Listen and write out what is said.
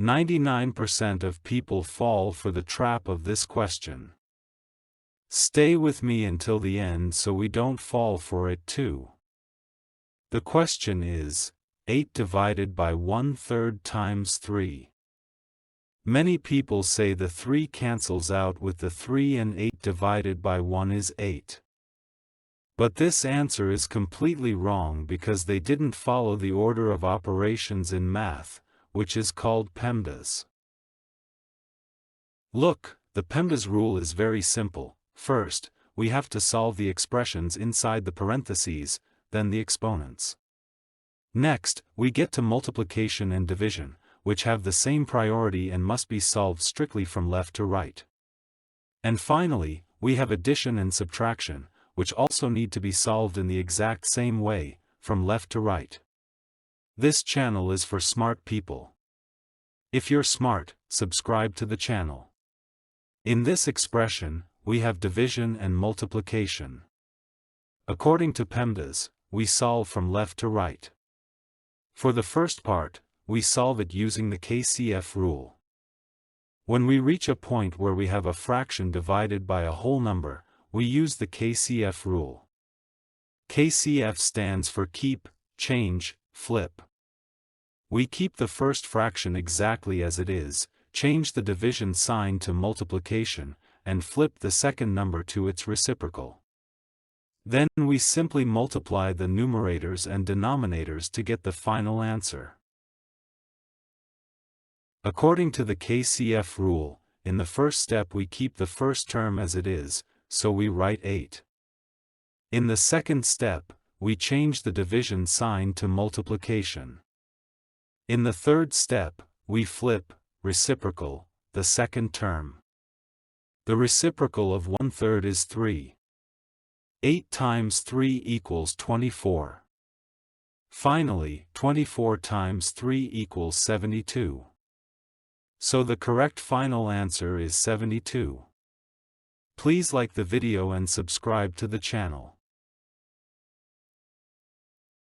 99% of people fall for the trap of this question. Stay with me until the end so we don't fall for it too. The question is, 8 divided by 1/3 times 3. Many people say the 3 cancels out with the 3 and 8 divided by 1 is 8. But this answer is completely wrong because they didn't follow the order of operations in math, which is called PEMDAS. Look, the PEMDAS rule is very simple. First, we have to solve the expressions inside the parentheses, then the exponents. Next, we get to multiplication and division, which have the same priority and must be solved strictly from left to right. And finally, we have addition and subtraction, which also need to be solved in the exact same way, from left to right. This channel is for smart people. If you're smart, subscribe to the channel. In this expression, we have division and multiplication. According to PEMDAS, we solve from left to right. For the first part, we solve it using the KCF rule. When we reach a point where we have a fraction divided by a whole number, we use the KCF rule. KCF stands for keep, change, flip. We keep the first fraction exactly as it is, change the division sign to multiplication, and flip the second number to its reciprocal. Then we simply multiply the numerators and denominators to get the final answer. According to the KCF rule, in the first step we keep the first term as it is, so we write 8. In the second step, we change the division sign to multiplication. In the third step, we flip, reciprocal, the second term. The reciprocal of 1/3 is 3. 8 times 3 equals 24. Finally, 24 times 3 equals 72. So the correct final answer is 72. Please like the video and subscribe to the channel.